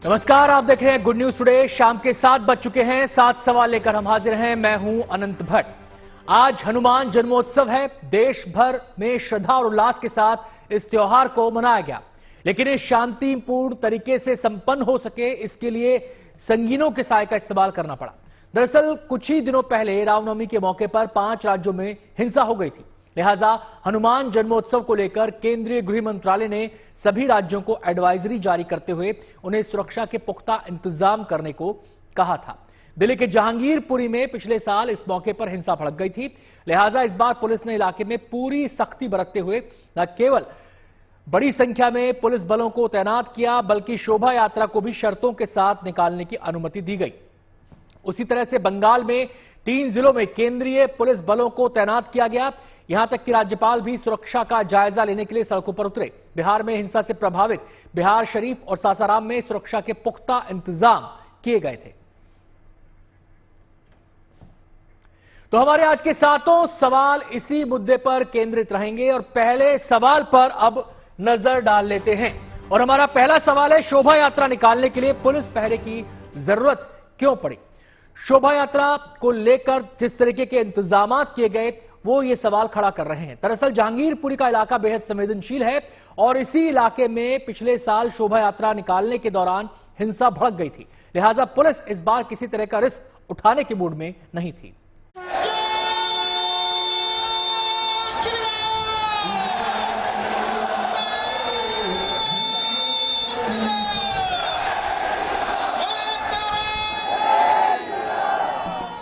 नमस्कार, आप देख रहे हैं गुड न्यूज टुडे। शाम के 7 बज चुके हैं। 7 सवाल लेकर हम हाजिर हैं। मैं हूं अनंत भट्ट। आज हनुमान जन्मोत्सव है। देश भर में श्रद्धा और उल्लास के साथ इस त्योहार को मनाया गया, लेकिन इस शांतिपूर्ण तरीके से संपन्न हो सके, इसके लिए संगीनों के साय का इस्तेमाल करना पड़ा। दरअसल कुछ ही दिनों पहले रामनवमी के मौके पर 5 राज्यों में हिंसा हो गई थी। लिहाजा हनुमान जन्मोत्सव को लेकर केंद्रीय गृह मंत्रालय ने सभी राज्यों को एडवाइजरी जारी करते हुए उन्हें सुरक्षा के पुख्ता इंतजाम करने को कहा था। दिल्ली के जहांगीरपुरी में पिछले साल इस मौके पर हिंसा भड़क गई थी। लिहाजा इस बार पुलिस ने इलाके में पूरी सख्ती बरतते हुए न केवल बड़ी संख्या में पुलिस बलों को तैनात किया, बल्कि शोभा यात्रा को भी शर्तों के साथ निकालने की अनुमति दी गई। उसी तरह से बंगाल में 3 जिलों में केंद्रीय पुलिस बलों को तैनात किया गया। यहां तक कि राज्यपाल भी सुरक्षा का जायजा लेने के लिए सड़कों पर उतरे। बिहार में हिंसा से प्रभावित बिहार शरीफ और सासाराम में सुरक्षा के पुख्ता इंतजाम किए गए थे। तो हमारे आज के 7 सवाल इसी मुद्दे पर केंद्रित रहेंगे और पहले सवाल पर अब नजर डाल लेते हैं। और हमारा पहला सवाल है, शोभा यात्रा निकालने के लिए पुलिस पहरे की जरूरत क्यों पड़ी? शोभा यात्रा को लेकर जिस तरीके के इंतजाम किए गए, वो ये सवाल खड़ा कर रहे हैं। दरअसल जहांगीरपुरी का इलाका बेहद संवेदनशील है और इसी इलाके में पिछले साल शोभा यात्रा निकालने के दौरान हिंसा भड़क गई थी। लिहाजा पुलिस इस बार किसी तरह का रिस्क उठाने के मूड में नहीं थी।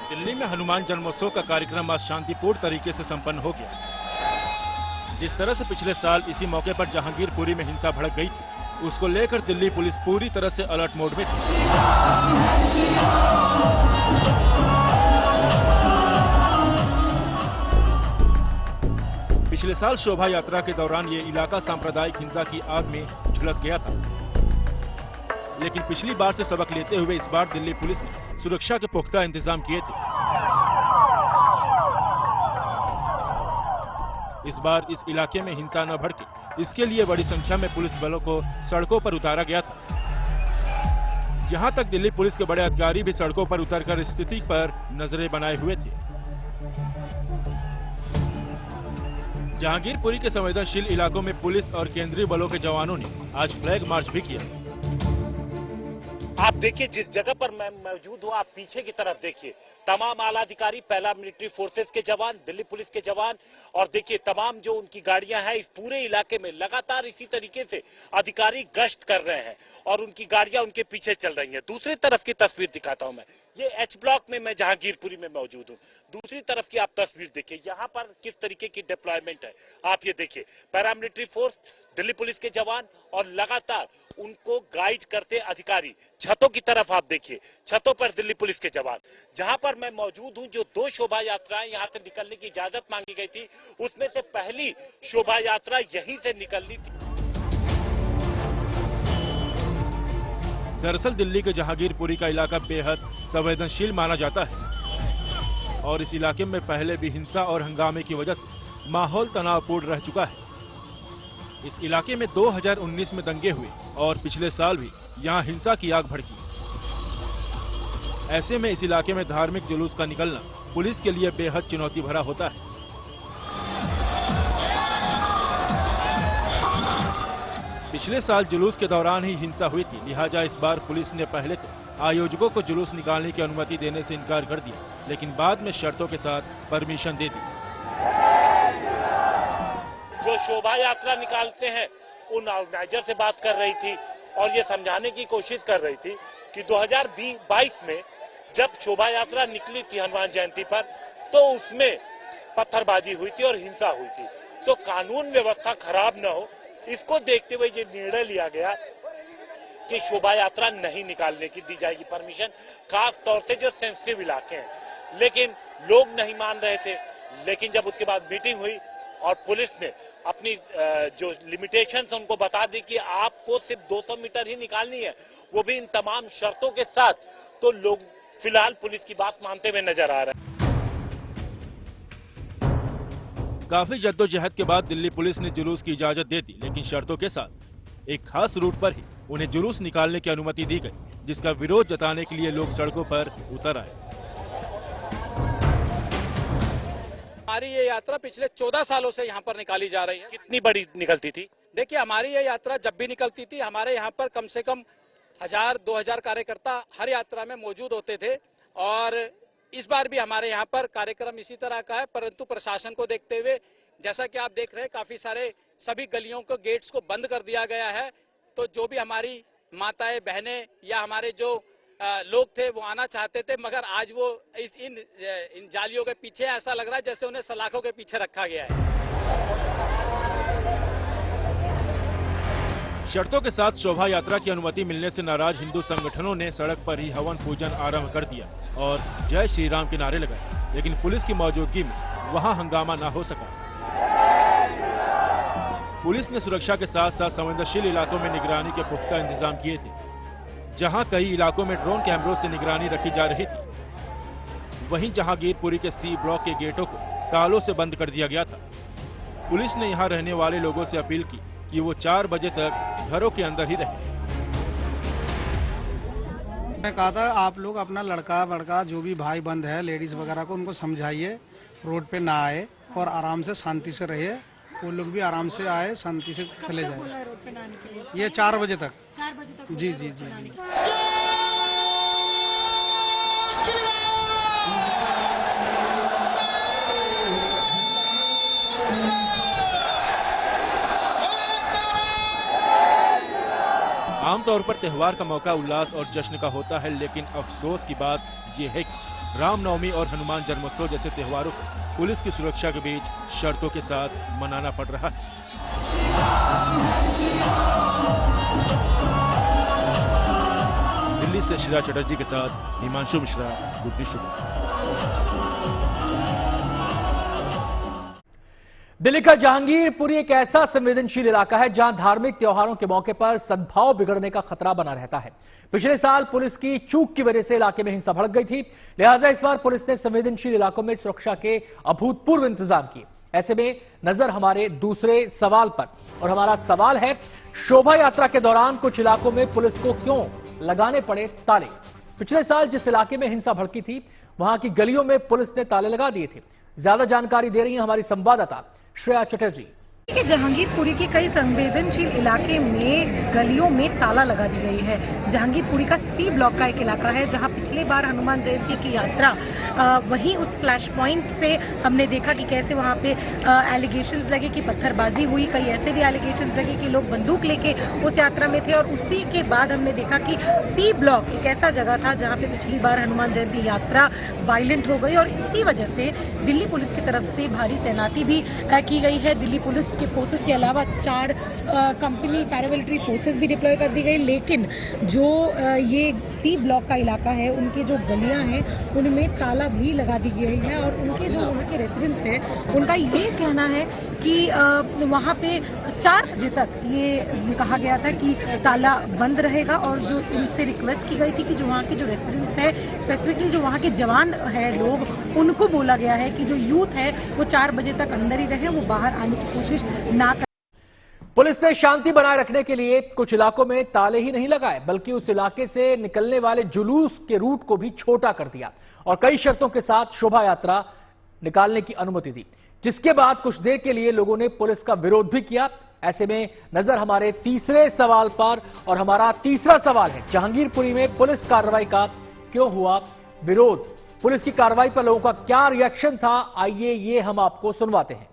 दिल्ली में हनुमान जन्मोत्सव का कार्यक्रम आज शांतिपूर्ण तरीके से संपन्न हो गया। जिस तरह से पिछले साल इसी मौके पर जहांगीरपुरी में हिंसा भड़क गई थी, उसको लेकर दिल्ली पुलिस पूरी तरह से अलर्ट मोड में थी। पिछले साल शोभा यात्रा के दौरान ये इलाका सांप्रदायिक हिंसा की आग में झुलस गया था, लेकिन पिछली बार से सबक लेते हुए इस बार दिल्ली पुलिस ने सुरक्षा के पुख्ता इंतजाम किए थे। इस बार इस इलाके में हिंसा न भड़के, इसके लिए बड़ी संख्या में पुलिस बलों को सड़कों पर उतारा गया था। जहां तक दिल्ली पुलिस के बड़े अधिकारी भी सड़कों पर उतरकर स्थिति पर नजरें बनाए हुए थे। जहांगीरपुरी के संवेदनशील इलाकों में पुलिस और केंद्रीय बलों के जवानों ने आज फ्लैग मार्च भी किया। आप देखिए, जिस जगह पर मैं मौजूद हूं, आप पीछे की तरफ देखिए, तमाम आला अधिकारी, पहला मिलिट्री फोर्सेस के जवान, दिल्ली पुलिस के जवान, और देखिए तमाम जो उनकी गाड़ियां हैं, इस पूरे इलाके में लगातार इसी तरीके से अधिकारी गश्त कर रहे हैं और उनकी गाड़ियां उनके पीछे चल रही हैं। दूसरी तरफ की तस्वीर दिखाता हूं मैं, ये एच ब्लॉक में मैं जहांगीरपुरी में मौजूद हूं। दूसरी तरफ की आप तस्वीर देखिए, यहां पर किस तरीके की डिप्लॉयमेंट है। आप ये देखिए, पैरामिलिट्री फोर्स, दिल्ली पुलिस के जवान और लगातार उनको गाइड करते अधिकारी। छतों की तरफ आप देखिए, छतों पर दिल्ली पुलिस के जवान। जहां पर मैं मौजूद हूं, जो 2 शोभा यात्राएं यहां से निकलने की इजाजत मांगी गई थी, उसमें से पहली शोभा यात्रा यहीं से निकलनी थी। दरअसल दिल्ली के जहांगीरपुरी का इलाका बेहद संवेदनशील माना जाता है और इस इलाके में पहले भी हिंसा और हंगामे की वजह से माहौल तनावपूर्ण रह चुका है। इस इलाके में 2019 में दंगे हुए और पिछले साल भी यहां हिंसा की आग भड़की। ऐसे में इस इलाके में धार्मिक जुलूस का निकलना पुलिस के लिए बेहद चुनौती भरा होता है। पिछले साल जुलूस के दौरान ही हिंसा हुई थी। लिहाजा इस बार पुलिस ने पहले तो आयोजकों को जुलूस निकालने की अनुमति देने से इनकार कर दिया, लेकिन बाद में शर्तों के साथ परमिशन दे दी। जो शोभा यात्रा निकालते हैं, उन ऑर्गेनाइजर से बात कर रही थी और ये समझाने की कोशिश कर रही थी कि 2022 में जब शोभा यात्रा निकली थी हनुमान जयंती पर, तो उसमें पत्थरबाजी हुई थी और हिंसा हुई थी। तो कानून व्यवस्था खराब न हो, इसको देखते हुए ये निर्णय लिया गया कि शोभा यात्रा नहीं निकालने की दी जाएगी परमिशन, खास तौर से जो सेंसिटिव इलाके हैं। लेकिन लोग नहीं मान रहे थे। लेकिन जब उसके बाद मीटिंग हुई और पुलिस ने अपनी जो लिमिटेशंस उनको बता दी कि आपको सिर्फ 200 मीटर ही निकालनी है, वो भी इन तमाम शर्तों के साथ, तो लोग फिलहाल पुलिस की बात मानते हुए नजर आ रहे हैं। काफी जद्दोजहद के बाद दिल्ली पुलिस ने जुलूस की इजाजत दे दी, लेकिन शर्तों के साथ। एक खास रूट पर ही उन्हें जुलूस निकालने की अनुमति दी गई, जिसका विरोध जताने के लिए लोग सड़कों पर उतर आए। हमारी ये यात्रा पिछले 14 सालों से यहाँ पर निकाली जा रही है। कितनी बड़ी निकलती थी? देखिए, हमारी ये यात्रा जब भी निकलती थी, हमारे यहाँ पर कम से कम 1000-2000 कार्यकर्ता हर यात्रा में मौजूद होते थे और इस बार भी हमारे यहाँ पर कार्यक्रम इसी तरह का है। परंतु प्रशासन को देखते हुए, जैसा कि आप देख रहे हैं, काफी सारे सभी गलियों को, गेट्स को बंद कर दिया गया है। तो जो भी हमारी माताएं, बहनें या हमारे जो लोग थे वो आना चाहते थे, मगर आज वो इन जालियों के पीछे ऐसा लग रहा है जैसे उन्हें सलाखों के पीछे रखा गया है। शर्तों के साथ शोभा यात्रा की अनुमति मिलने से नाराज हिंदू संगठनों ने सड़क पर ही हवन पूजन आरंभ कर दिया और जय श्री राम के नारे लगाए, लेकिन पुलिस की मौजूदगी में वहां हंगामा न हो सका। पुलिस ने सुरक्षा के साथ साथ संवेदनशील इलाकों में निगरानी के पुख्ता इंतजाम किए थे। जहां कई इलाकों में ड्रोन कैमरों से निगरानी रखी जा रही थी, वहीं जहांगीरपुरी के सी ब्लॉक के गेटों को तालों से बंद कर दिया गया था। पुलिस ने यहां रहने वाले लोगों से अपील की कि वो 4 बजे तक घरों के अंदर ही रहें। मैं कहा था आप लोग अपना लड़का बड़का जो भी भाई बंद है, लेडीज वगैरह को उनको समझाइए, रोड पे ना आए और आराम से शांति से रहिए। वो लोग भी आराम से आए, शांति से चले जाए। ये 4 बजे तक। 4 बजे तक? जी जी जी जी। आमतौर पर त्योहार का मौका उल्लास और जश्न का होता है, लेकिन अफसोस की बात यह है कि रामनवमी और हनुमान जन्मोत्सव जैसे त्योहारों को पुलिस की सुरक्षा के बीच शर्तों के साथ मनाना पड़ रहा है। दिल्ली से शिरा चटर्जी के साथ Himanshu Mishra, good news today. Delhi का जहांगीरपुरी एक ऐसा संवेदनशील इलाका है जहां धार्मिक त्योहारों के मौके पर सद्भाव बिगड़ने का खतरा बना रहता है। पिछले साल पुलिस की चूक की वजह से इलाके में हिंसा भड़क गई थी, लिहाजा इस बार पुलिस ने संवेदनशील इलाकों में सुरक्षा के अभूतपूर्व इंतजाम किए। ऐसे में नजर हमारे दूसरे सवाल पर, और हमारा सवाल है, शोभा यात्रा के दौरान कुछ इलाकों में पुलिस को क्यों लगाने पड़े ताले? पिछले साल जिस इलाके में हिंसा भड़की थी, वहां की गलियों में पुलिस ने ताले लगा दिए थे। ज्यादा जानकारी दे रही है हमारी संवाददाता श्रेया चटर्जी। जहांगीरपुरी के कई संवेदनशील इलाके में गलियों में ताला लगा दी गई है। जहांगीरपुरी का सी ब्लॉक का एक इलाका है जहां पिछली बार हनुमान जयंती की यात्रा वहीं उस फ्लैश पॉइंट से हमने देखा कि कैसे वहां पे एलिगेशंस लगे कि पत्थरबाजी हुई, कई ऐसे भी एलिगेशंस लगे कि लोग बंदूक लेके उस यात्रा में थे। और उसी के बाद हमने देखा कि सी ब्लॉक एक ऐसा जगह था जहां पे पिछली बार हनुमान जयंती यात्रा वायलेंट हो गई और इसी वजह से दिल्ली पुलिस की तरफ से भारी तैनाती भी की गई है। दिल्ली पुलिस के फोर्सेस के अलावा 4 कंपनी पैरामिलिट्री फोर्सेस भी डिप्लॉय कर दी गई, लेकिन जो ये सी ब्लॉक का इलाका है, उनके जो गलियां हैं उनमें ताला भी लगा दी गई है। और उनके जो वहाँ के रेजिडेंट्स हैं, उनका ये कहना है कि वहाँ पे 4 बजे तक ये कहा गया था कि ताला बंद रहेगा। और जो उनसे रिक्वेस्ट की गई थी कि जो वहाँ के जो रेजिडेंट्स हैं, स्पेसिफिकली जो वहाँ के जवान है लोग, उनको बोला गया है कि जो यूथ है वो 4 बजे तक अंदर ही रहे, वो बाहर आने की कोशिश ना करें। पुलिस ने शांति बनाए रखने के लिए कुछ इलाकों में ताले ही नहीं लगाए, बल्कि उस इलाके से निकलने वाले जुलूस के रूट को भी छोटा कर दिया और कई शर्तों के साथ शोभा यात्रा निकालने की अनुमति दी, जिसके बाद कुछ देर के लिए लोगों ने पुलिस का विरोध भी किया। ऐसे में नजर हमारे तीसरे सवाल पर, और हमारा तीसरा सवाल है, जहांगीरपुरी में पुलिस कार्रवाई का क्यों हुआ विरोध? पुलिस की कार्रवाई पर लोगों का क्या रिएक्शन था, आइए ये हम आपको सुनवाते हैं।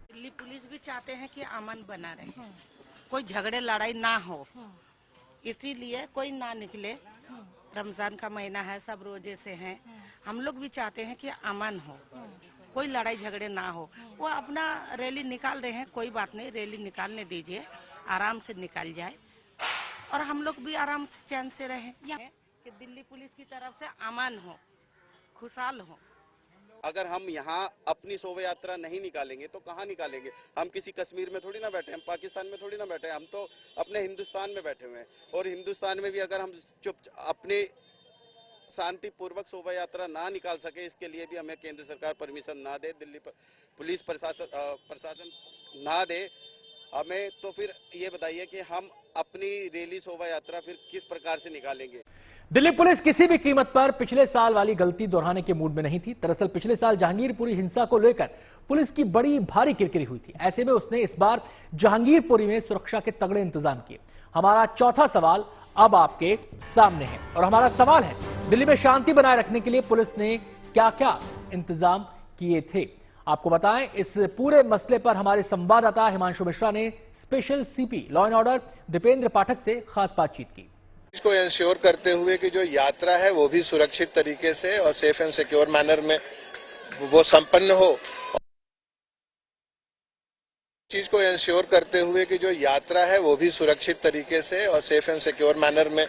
दिल्ली पुलिस भी चाहते हैं कि अमन बना रहे, कोई झगड़े लड़ाई ना हो, इसीलिए कोई ना निकले। रमजान का महीना है, सब रोजे से हैं, हम लोग भी चाहते हैं कि अमन हो, कोई लड़ाई झगड़े ना हो। वो अपना रैली निकाल रहे हैं, कोई बात नहीं, रैली निकालने दीजिए, आराम से निकल जाए और हम लोग भी आराम से चैन से रहें। कि दिल्ली पुलिस की तरफ से अमन हो, खुशहाल हो। अगर हम यहाँ अपनी शोभा यात्रा नहीं निकालेंगे तो कहाँ निकालेंगे? हम किसी कश्मीर में थोड़ी ना बैठे, हम पाकिस्तान में थोड़ी ना बैठे, हम तो अपने हिंदुस्तान में बैठे हुए हैं। और हिंदुस्तान में भी अगर हम अपने शांतिपूर्वक शोभा यात्रा ना निकाल सके, इसके लिए भी हमें केंद्र सरकार परमिशन ना दे, दिल्ली पुलिस प्रशासन ना दे, हमें तो फिर ये बताइए कि हम अपनी रैली शोभा यात्रा फिर किस प्रकार से निकालेंगे। दिल्ली पुलिस किसी भी कीमत पर पिछले साल वाली गलती दोहराने के मूड में नहीं थी। दरअसल पिछले साल जहांगीरपुरी हिंसा को लेकर पुलिस की बड़ी भारी किरकिरी हुई थी। ऐसे में उसने इस बार जहांगीरपुरी में सुरक्षा के तगड़े इंतजाम किए। हमारा चौथा सवाल अब आपके सामने है और हमारा सवाल है, दिल्ली में शांति बनाए रखने के लिए पुलिस ने क्या क्या इंतजाम किए थे। आपको बताएं, इस पूरे मसले पर हमारे संवाददाता हिमांशु मिश्रा ने special CP law and order Deependra Pathak से खास बातचीत की। इसको इंश्योर करते हुए कि जो यात्रा है वो भी सुरक्षित तरीके से और सेफ एंड सिक्योर मैनर में वो संपन्न हो। चीज को इंश्योर करते हुए कि जो यात्रा है वो भी सुरक्षित तरीके से और सेफ एंड सिक्योर मैनर में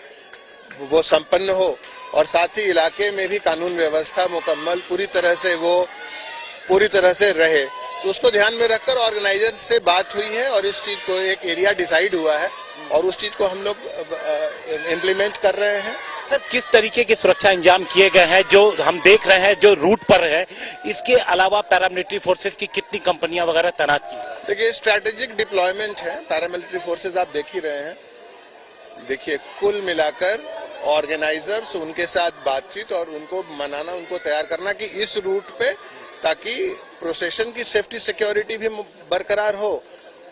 वो संपन्न हो और साथ ही इलाके में भी कानून व्यवस्था मुकम्मल पूरी तरह से रहे। तो उसको ध्यान में रखकर ऑर्गेनाइजर से बात हुई है और इस चीज को एक एरिया डिसाइड हुआ है और उस चीज को हम लोग इम्प्लीमेंट कर रहे हैं। सर, किस तरीके के सुरक्षा इंतजाम किए गए हैं जो हम देख रहे हैं जो रूट पर है? इसके अलावा पैरामिलिट्री फोर्सेस की कितनी कंपनियां वगैरह तैनात की? देखिए, स्ट्रैटेजिक डिप्लॉयमेंट है, पैरामिलिट्री फोर्सेस आप देख ही रहे हैं। देखिए, कुल मिलाकर ऑर्गेनाइजर्स, उनके साथ बातचीत और उनको मनाना, उनको तैयार करना कि इस रूट पे ताकि प्रोसेशन की सेफ्टी सिक्योरिटी भी बरकरार हो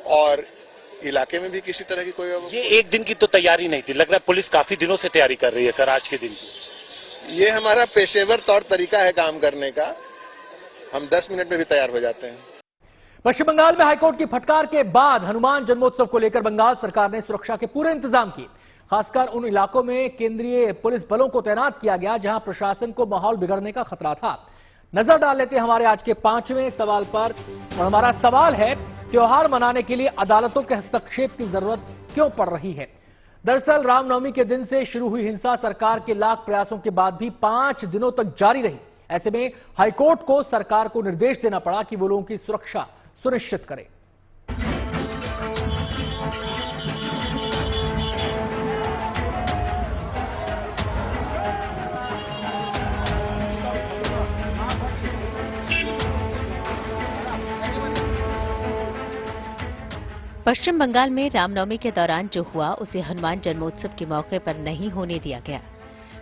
और इलाके में भी किसी तरह की कोई। ये एक दिन की तो तैयारी नहीं थी, लग रहा है पुलिस काफी दिनों से तैयारी कर रही है सर आज के दिन की। ये हमारा पेशेवर तौर तरीका है काम करने का, हम 10 मिनट में भी तैयार हो जाते हैं। पश्चिम बंगाल में हाईकोर्ट की फटकार के बाद हनुमान जन्मोत्सव को लेकर बंगाल सरकार ने सुरक्षा के पूरे इंतजाम किए। खासकर उन इलाकों में केंद्रीय पुलिस बलों को तैनात किया गया जहां प्रशासन को माहौल बिगड़ने का खतरा था। नजर डाल लेते हैं हमारे आज के 5वें सवाल पर और हमारा सवाल है, त्योहार मनाने के लिए अदालतों के हस्तक्षेप की जरूरत क्यों पड़ रही है। दरअसल रामनवमी के दिन से शुरू हुई हिंसा सरकार के लाख प्रयासों के बाद भी 5 दिनों तक जारी रही। ऐसे में हाईकोर्ट को सरकार को निर्देश देना पड़ा कि वो लोगों की सुरक्षा सुनिश्चित करे। पश्चिम बंगाल में रामनवमी के दौरान जो हुआ उसे हनुमान जन्मोत्सव के मौके पर नहीं होने दिया गया।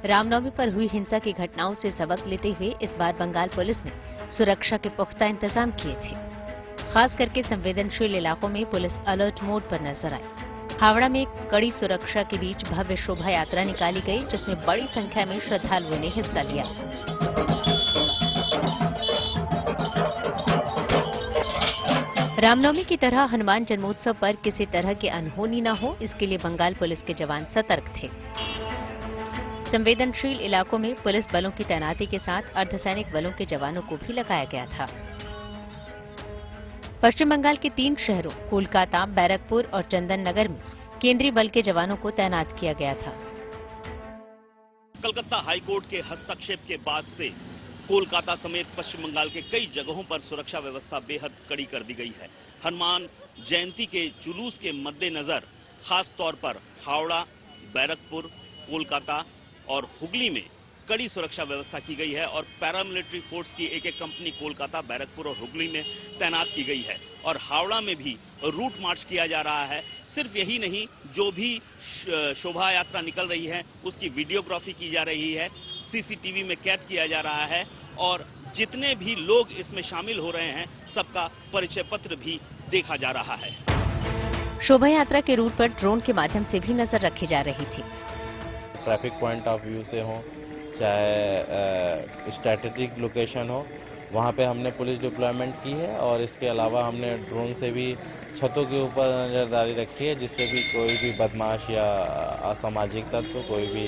रामनवमी पर हुई हिंसा की घटनाओं से सबक लेते हुए इस बार बंगाल पुलिस ने सुरक्षा के पुख्ता इंतजाम किए थे। खास करके संवेदनशील इलाकों में पुलिस अलर्ट मोड पर नजर आई। हावड़ा में कड़ी सुरक्षा के बीच भव्य शोभा यात्रा निकाली गई जिसमें बड़ी संख्या में श्रद्धालुओं ने हिस्सा लिया। रामनवमी की तरह हनुमान जन्मोत्सव पर किसी तरह की अनहोनी न हो, इसके लिए बंगाल पुलिस के जवान सतर्क थे। संवेदनशील इलाकों में पुलिस बलों की तैनाती के साथ अर्धसैनिक बलों के जवानों को भी लगाया गया था। पश्चिम बंगाल के 3 शहरों कोलकाता, बैरकपुर और चंदन नगर में केंद्रीय बल के जवानों को तैनात किया गया था। कलकत्ता हाईकोर्ट के हस्तक्षेप के बाद से कोलकाता समेत पश्चिम बंगाल के कई जगहों पर सुरक्षा व्यवस्था बेहद कड़ी कर दी गई है। हनुमान जयंती के जुलूस के मद्देनजर खास तौर पर हावड़ा, बैरकपुर, कोलकाता और हुगली में कड़ी सुरक्षा व्यवस्था की गई है और पैरामिलिट्री फोर्स की एक कंपनी कोलकाता, बैरकपुर और हुगली में तैनात की गई है और हावड़ा में भी रूट मार्च किया जा रहा है। सिर्फ यही नहीं, जो भी शोभा यात्रा निकल रही है उसकी वीडियोग्राफी की जा रही है, सीसीटीवी में कैद किया जा रहा है और जितने भी लोग इसमें शामिल हो रहे हैं सबका परिचय पत्र भी देखा जा रहा है। शोभा यात्रा के रूट पर ड्रोन के माध्यम से भी नजर रखी जा रही थी। ट्रैफिक पॉइंट ऑफ व्यू से हो चाहे स्ट्रैटेजिक लोकेशन हो, वहाँ पे हमने पुलिस डिप्लॉयमेंट की है और इसके अलावा हमने ड्रोन से भी छतों के ऊपर नजरदारी रखी है जिससे भी कोई भी बदमाश या असामाजिक तत्व कोई भी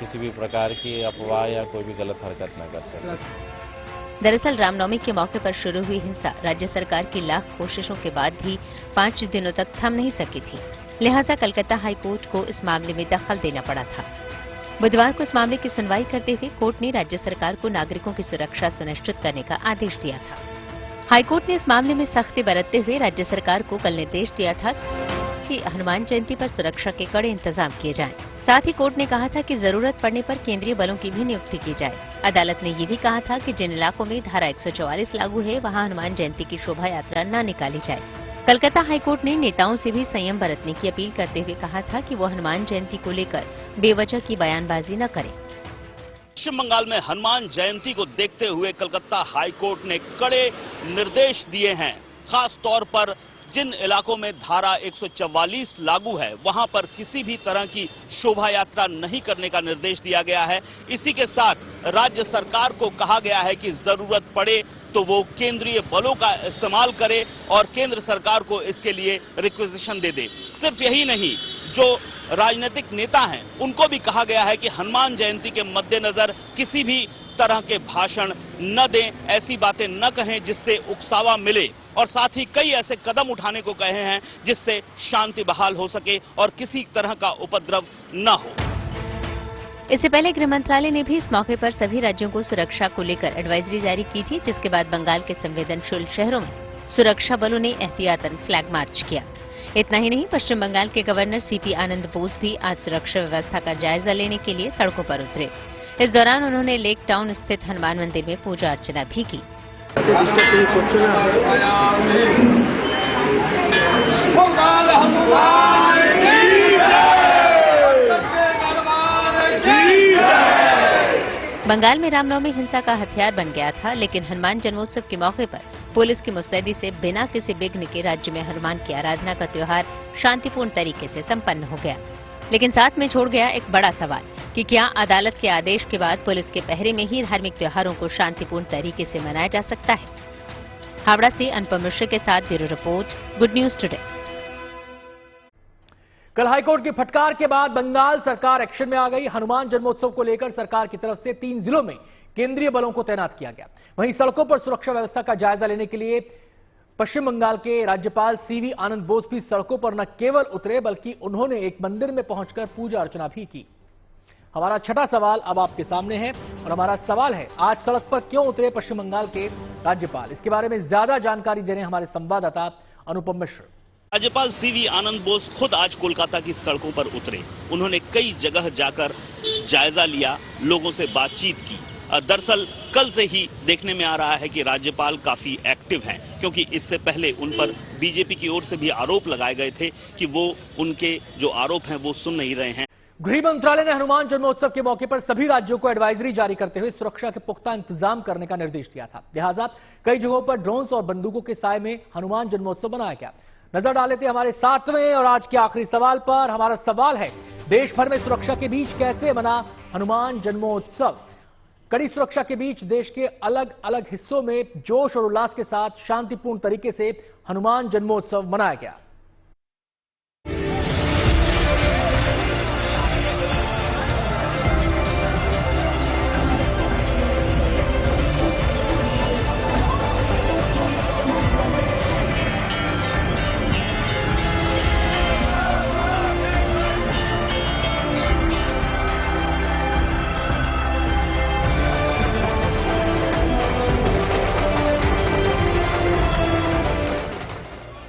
किसी भी प्रकार की अफवाह या कोई भी गलत हरकत न करते। दरअसल रामनवमी के मौके पर शुरू हुई हिंसा राज्य सरकार की लाख कोशिशों के बाद भी 5 दिनों तक थम नहीं सकी थी। लिहाजा कलकत्ता हाईकोर्ट को इस मामले में दखल देना पड़ा था। बुधवार को इस मामले की सुनवाई करते हुए कोर्ट ने राज्य सरकार को नागरिकों की सुरक्षा सुनिश्चित करने का आदेश दिया था। हाईकोर्ट ने इस मामले में सख्ती बरतते हुए राज्य सरकार को कल निर्देश दिया था कि हनुमान जयंती पर सुरक्षा के कड़े इंतजाम किए जाएं। साथ ही कोर्ट ने कहा था कि जरूरत पड़ने पर केंद्रीय बलों की भी नियुक्ति की जाए। अदालत ने ये भी कहा था कि जिन इलाकों में धारा 144 लागू है वहां हनुमान जयंती की शोभा यात्रा न निकाली जाए। कलकत्ता हाईकोर्ट ने नेताओं से भी संयम बरतने की अपील करते हुए कहा था कि वो हनुमान जयंती को लेकर बेवजह की बयानबाजी न करें। पश्चिम बंगाल में हनुमान जयंती को देखते हुए कलकत्ता हाईकोर्ट ने कड़े निर्देश दिए हैं। खास तौर पर जिन इलाकों में धारा 144 लागू है वहां पर किसी भी तरह की शोभा यात्रा नहीं करने का निर्देश दिया गया है। इसी के साथ राज्य सरकार को कहा गया है कि जरूरत पड़े तो वो केंद्रीय बलों का इस्तेमाल करे और केंद्र सरकार को इसके लिए रिक्वेजिशन दे दे। सिर्फ यही नहीं, जो राजनीतिक नेता हैं उनको भी कहा गया है कि हनुमान जयंती के मद्देनजर किसी भी तरह के भाषण न दें, ऐसी बातें न कहें जिससे उकसावा मिले, और साथ ही कई ऐसे कदम उठाने को कहे हैं जिससे शांति बहाल हो सके और किसी तरह का उपद्रव न हो। इससे पहले गृह मंत्रालय ने भी इस मौके पर सभी राज्यों को सुरक्षा को लेकर एडवाइजरी जारी की थी, जिसके बाद बंगाल के संवेदनशील शहरों में सुरक्षा बलों ने एहतियातन फ्लैग मार्च किया। इतना ही नहीं, पश्चिम बंगाल के गवर्नर सीपी आनंद बोस भी आज सुरक्षा व्यवस्था का जायजा लेने के लिए सड़कों पर उतरे। इस दौरान उन्होंने लेक टाउन स्थित हनुमान मंदिर में पूजा अर्चना भी की। बंगाल में रामनवमी हिंसा का हथियार बन गया था, लेकिन हनुमान जन्मोत्सव के मौके पर पुलिस की मुस्तैदी से बिना किसी विघ्न के राज्य में हनुमान की आराधना का त्योहार शांतिपूर्ण तरीके से संपन्न हो गया। लेकिन साथ में छोड़ गया एक बड़ा सवाल कि क्या अदालत के आदेश के बाद पुलिस के पहरे में ही धार्मिक त्योहारों को शांतिपूर्ण तरीके से मनाया जा सकता है। हावड़ा से अनुपम मिश्र के साथ bureau report, good news today. कल हाईकोर्ट की फटकार के बाद बंगाल सरकार एक्शन में आ गई। हनुमान जन्मोत्सव को लेकर सरकार की तरफ से 3 जिलों में केंद्रीय बलों को तैनात किया गया। वहीं सड़कों पर सुरक्षा व्यवस्था का जायजा लेने के लिए पश्चिम बंगाल के राज्यपाल सीवी आनंद बोस भी सड़कों पर न केवल उतरे बल्कि उन्होंने एक मंदिर में पहुंचकर पूजा अर्चना भी की। हमारा छठा सवाल अब आपके सामने है और हमारा सवाल है, आज सड़क पर क्यों उतरे पश्चिम बंगाल के राज्यपाल? इसके बारे में ज्यादा जानकारी दे रहे हैं हमारे संवाददाता अनुपम मिश्र। राज्यपाल सीवी आनंद बोस खुद आज कोलकाता की सड़कों पर उतरे। उन्होंने कई जगह जाकर जायजा लिया, लोगों से बातचीत की। दरअसल कल से ही देखने में आ रहा है कि राज्यपाल काफी एक्टिव हैं, क्योंकि इससे पहले उन पर बीजेपी की ओर से भी आरोप लगाए गए थे कि वो उनके जो आरोप हैं वो सुन नहीं रहे हैं। गृह मंत्रालय ने हनुमान जन्मोत्सव के मौके पर सभी राज्यों को एडवाइजरी जारी करते हुए सुरक्षा के पुख्ता इंतजाम करने का निर्देश दिया था। लिहाजा कई जगहों पर ड्रोन्स और बंदूकों के साए में हनुमान जन्मोत्सव मनाया गया। नजर डाले थे हमारे 7वें और आज के आखिरी सवाल पर। हमारा सवाल है, देश भर में सुरक्षा के बीच कैसे मना हनुमान जन्मोत्सव? कड़ी सुरक्षा के बीच देश के अलग अलग हिस्सों में जोश और उल्लास के साथ शांतिपूर्ण तरीके से हनुमान जन्मोत्सव मनाया गया।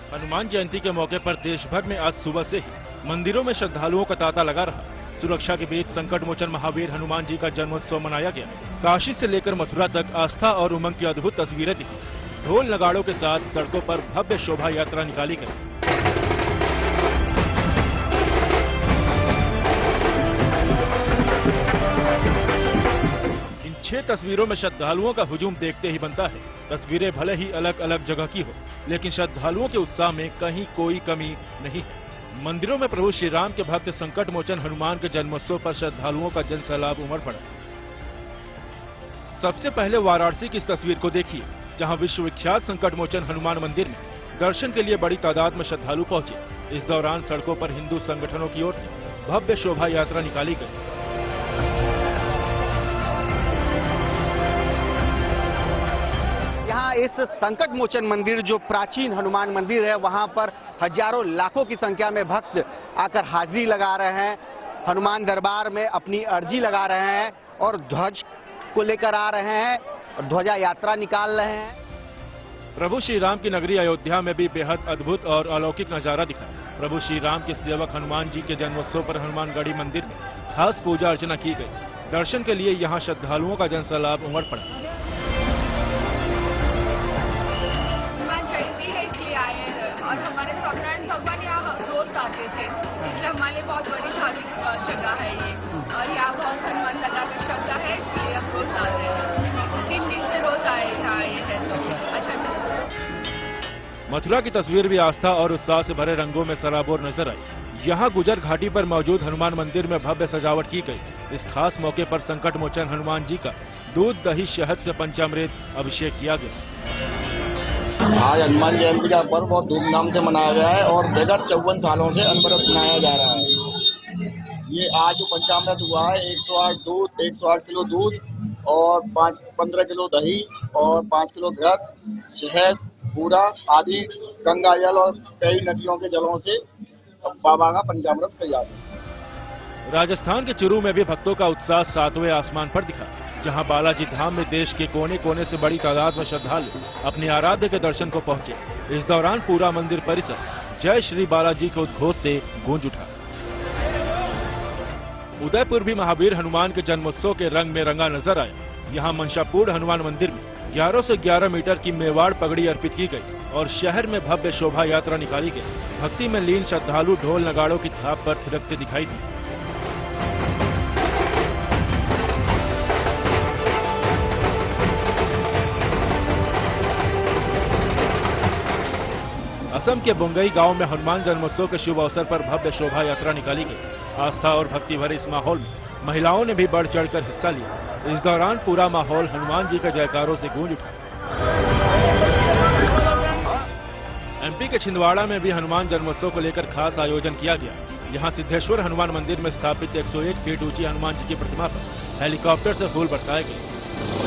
हनुमान जयंती के मौके पर देश भर में आज सुबह से ही मंदिरों में श्रद्धालुओं का तांता लगा रहा। सुरक्षा के बीच संकट मोचन महावीर हनुमान जी का जन्मोत्सव मनाया गया। काशी से लेकर मथुरा तक आस्था और उमंग की अद्भुत तस्वीरें दिखी। ढोल नगाड़ों के साथ सड़कों पर भव्य शोभा यात्रा निकाली गई। इन 6 तस्वीरों में श्रद्धालुओं का हुजूम देखते ही बनता है। तस्वीरें भले ही अलग अलग जगह की हो, लेकिन श्रद्धालुओं के उत्साह में कहीं कोई कमी नहीं है। मंदिरों में प्रभु श्री राम के भक्त संकट मोचन हनुमान के जन्मोत्सव पर श्रद्धालुओं का जनसैलाब उमड़ पड़ा। सबसे पहले वाराणसी की इस तस्वीर को देखिए, जहां विश्वविख्यात संकट मोचन हनुमान मंदिर में दर्शन के लिए बड़ी तादाद में श्रद्धालु पहुंचे। इस दौरान सड़कों पर हिंदू संगठनों की ओर से भव्य शोभा यात्रा निकाली गई। यहाँ इस संकट मोचन मंदिर, जो प्राचीन हनुमान मंदिर है, वहां पर हजारों लाखों की संख्या में भक्त आकर हाजिरी लगा रहे हैं। हनुमान दरबार में अपनी अर्जी लगा रहे हैं और ध्वज को लेकर आ रहे हैं और ध्वजा यात्रा निकाल रहे हैं। प्रभु श्री राम की नगरी अयोध्या में भी बेहद अद्भुत और अलौकिक नजारा दिखा। प्रभु श्री राम के सेवक हनुमान जी के जन्मोत्सव पर हनुमानगढ़ी मंदिर में खास पूजा अर्चना की गई। दर्शन के लिए यहाँ श्रद्धालुओं का जनसैलाब उमड़ पड़ा। हनुमान जयंती है इसलिए आए हैं और हमारे स्वामीनारायण भगवान यहाँ रोज आते थे, इसलिए हमारे लिए बहुत बड़ी धार्मिक जगह है ये। और यहाँ बहुत हनुमान दादा की श्रद्धा है, इसलिए हम रोज आते हैं। 3 दिन से रोज आए यहाँ आए हैं तो अच्छा। मथुरा की तस्वीर भी आस्था और उत्साह से भरे रंगों में सराबोर नजर आई। यहाँ गुजर घाटी पर मौजूद हनुमान मंदिर में भव्य सजावट की गई। इस खास मौके पर संकट मोचन हनुमान जी का दूध दही शहद से पंचामृत अभिषेक किया गया। आज हनुमान जयंती का पर्व बहुत धूमधाम से मनाया गया है और विगत 54 सालों से अनवरत मनाया जा रहा है। ये आज जो पंचामृत हुआ है 108 किलो दूध और 15 किलो दही और 5 किलो घृत, शहद, पूरा आदि गंगा जल और कई नदियों के जलों से बाबा का पंचामृत तैयार है। राजस्थान के चुरू में भी भक्तों का उत्साह 7वें आसमान पर दिखा, जहां बालाजी धाम में देश के कोने कोने से बड़ी तादाद में श्रद्धालु अपने आराध्य के दर्शन को पहुंचे। इस दौरान पूरा मंदिर परिसर जय श्री बालाजी के उद्घोष से गूंज उठा। उदयपुर भी महावीर हनुमान के जन्मोत्सव के रंग में रंगा नजर आया। यहाँ मनशापूर हनुमान मंदिर में 11 से 11 मीटर की मेवाड़ पगड़ी अर्पित की गई और शहर में भव्य शोभा यात्रा निकाली गई। भक्ति में लीन श्रद्धालु ढोल नगाड़ों की थाप पर थिरकते दिखाई दिए। असम के बुंगई गांव में हनुमान जन्मोत्सव के शुभ अवसर पर भव्य शोभा यात्रा निकाली गई। आस्था और भक्ति भरे इस माहौल में महिलाओं ने भी बढ़ चढ़कर हिस्सा लिया। इस दौरान पूरा माहौल हनुमान जी के जयकारों से गूंज उठा। एमपी के छिंदवाड़ा में भी हनुमान जन्मोत्सव को लेकर खास आयोजन किया गया। यहां सिद्धेश्वर हनुमान मंदिर में स्थापित 101 फीट ऊंची हनुमान जी की प्रतिमा पर हेलीकॉप्टर से फूल बरसाए गए।